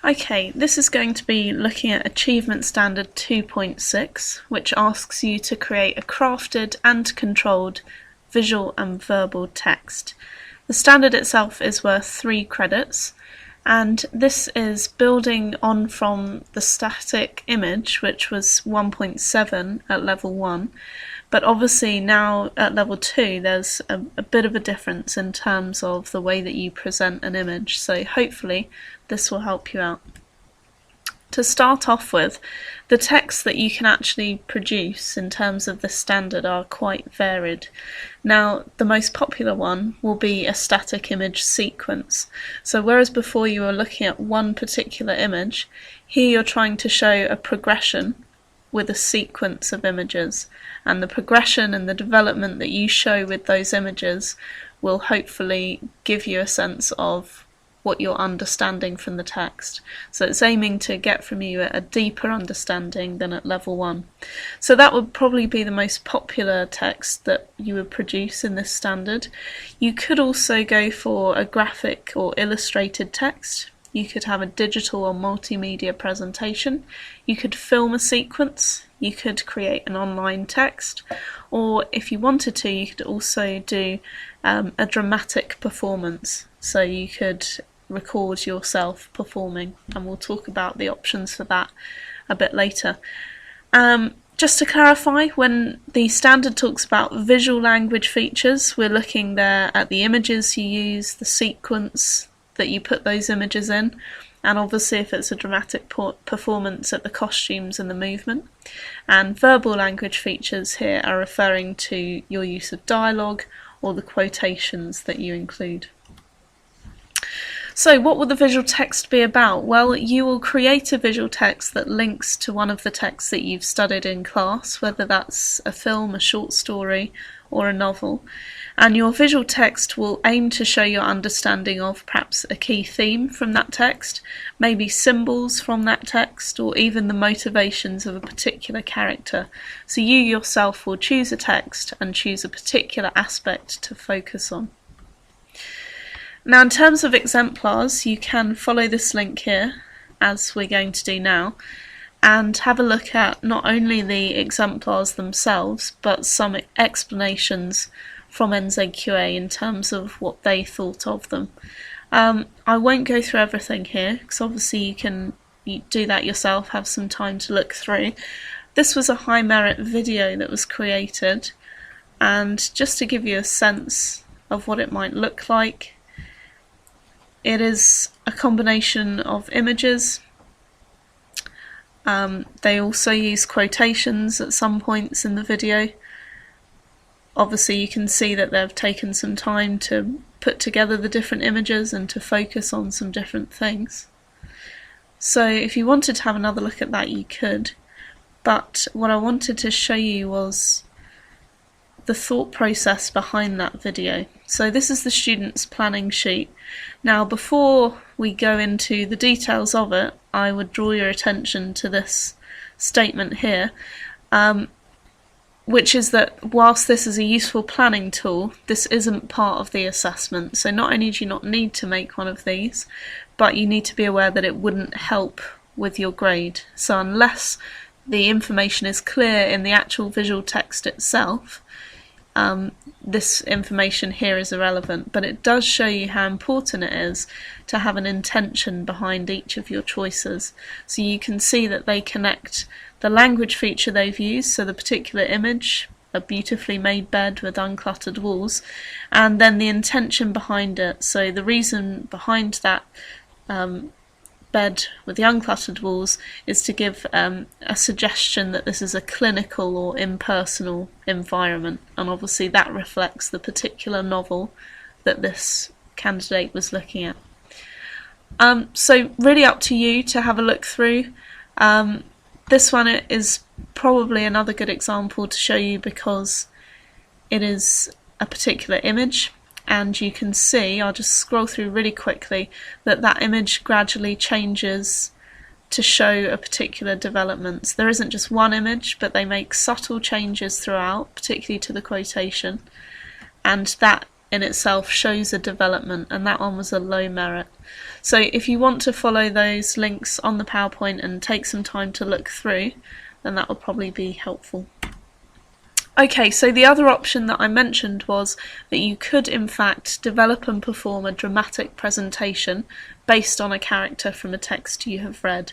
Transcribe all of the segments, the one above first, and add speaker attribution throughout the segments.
Speaker 1: Okay, this is going to be looking at Achievement Standard 2.6, which asks you to create a crafted and controlled visual and verbal text. The standard itself is worth 3 credits, and this is building on from the static image, which was 1.7 at level 1, but obviously now at level 2 there's a bit of a difference in terms of the way that you present an image, so hopefully this will help you out. To start off with, the texts that you can actually produce in terms of the standard are quite varied. Now, the most popular one will be a static image sequence. So whereas before you were looking at one particular image, here you're trying to show a progression with a sequence of images, and the progression and the development that you show with those images will hopefully give you a sense of what you're understanding from the text. So it's aiming to get from you a deeper understanding than at level 1. So that would probably be the most popular text that you would produce in this standard. You could also go for a graphic or illustrated text. You could have a digital or multimedia presentation. You could film a sequence. You could create an online text. Or if you wanted to, you could also do a dramatic performance. So you could record yourself performing, and we'll talk about the options for that a bit later. Just to clarify, when the standard talks about visual language features, we're looking there at the images you use, the sequence that you put those images in, and obviously if it's a dramatic performance, at the costumes and the movement. And verbal language features here are referring to your use of dialogue or the quotations that you include. So what will the visual text be about? Well, you will create a visual text that links to one of the texts that you've studied in class, whether that's a film, a short story, or a novel. And your visual text will aim to show your understanding of perhaps a key theme from that text, maybe symbols from that text, or even the motivations of a particular character. So you yourself will choose a text and choose a particular aspect to focus on. Now, in terms of exemplars, you can follow this link here, as we're going to do now, and have a look at not only the exemplars themselves, but some explanations from NZQA in terms of what they thought of them. I won't go through everything here, because obviously you can do that yourself, have some time to look through. This was a high merit video that was created, and just to give you a sense of what it might look like, it is a combination of images. They also use quotations at some points in the video. Obviously you can see that they've taken some time to put together the different images and to focus on some different things. So if you wanted to have another look at that, you could. But what I wanted to show you was the thought process behind that video. So this is the student's planning sheet. Now, before we go into the details of it, I would draw your attention to this statement here, which is that whilst this is a useful planning tool, this isn't part of the assessment. So not only do you not need to make one of these, but you need to be aware that it wouldn't help with your grade. So unless the information is clear in the actual visual text itself, this information here is irrelevant, but it does show you how important it is to have an intention behind each of your choices. So you can see that they connect the language feature they've used, so the particular image, a beautifully made bed with uncluttered walls, and then the intention behind it. So the reason behind that bed with the uncluttered walls is to give a suggestion that this is a clinical or impersonal environment, and obviously that reflects the particular novel that this candidate was looking at. So really up to you to have a look through. This one is probably another good example to show you because it is a particular image. And you can see, I'll just scroll through really quickly, that that image gradually changes to show a particular development. So there isn't just one image, but they make subtle changes throughout, particularly to the quotation, and that in itself shows a development, and that one was a low merit. So if you want to follow those links on the PowerPoint and take some time to look through, then that will probably be helpful. Okay, so the other option that I mentioned was that you could in fact develop and perform a dramatic presentation based on a character from a text you have read.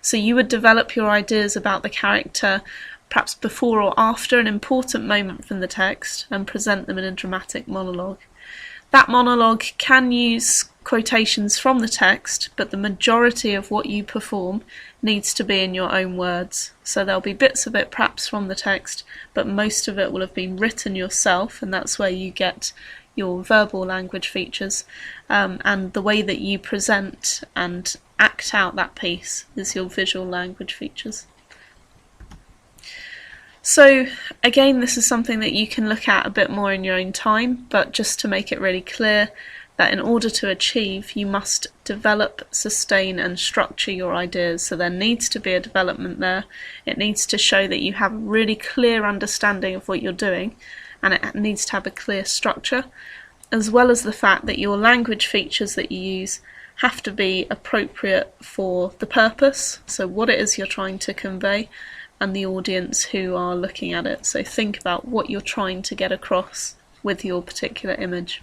Speaker 1: So you would develop your ideas about the character perhaps before or after an important moment from the text and present them in a dramatic monologue. That monologue can use quotations from the text, but the majority of what you perform needs to be in your own words. So there'll be bits of it perhaps from the text, but most of it will have been written yourself, and that's where you get your verbal language features, and the way that you present and act out that piece is your visual language features. So again, this is something that you can look at a bit more in your own time, but just to make it really clear that in order to achieve, you must develop, sustain and structure your ideas. So there needs to be a development there. It needs to show that you have a really clear understanding of what you're doing, and it needs to have a clear structure, as well as the fact that your language features that you use have to be appropriate for the purpose, so what it is you're trying to convey, and the audience who are looking at it. So think about what you're trying to get across with your particular image.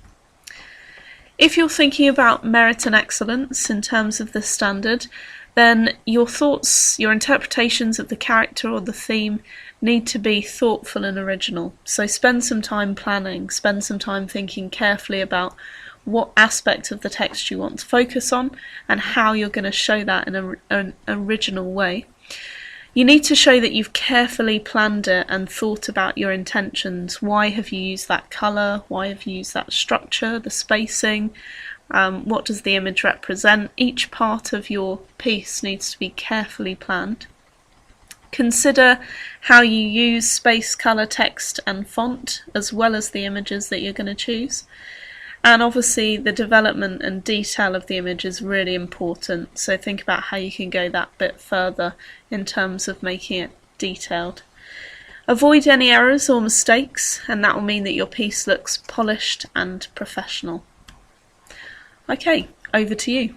Speaker 1: If you're thinking about merit and excellence in terms of this standard, then your thoughts, your interpretations of the character or the theme need to be thoughtful and original. So spend some time planning, spend some time thinking carefully about what aspect of the text you want to focus on and how you're going to show that in an original way. You need to show that you've carefully planned it and thought about your intentions. Why have you used that colour? Why have you used that structure, the spacing? What does the image represent? Each part of your piece needs to be carefully planned. Consider how you use space, colour, text and font, as well as the images that you're going to choose. And obviously the development and detail of the image is really important, so think about how you can go that bit further in terms of making it detailed. Avoid any errors or mistakes, and that will mean that your piece looks polished and professional. Okay, over to you.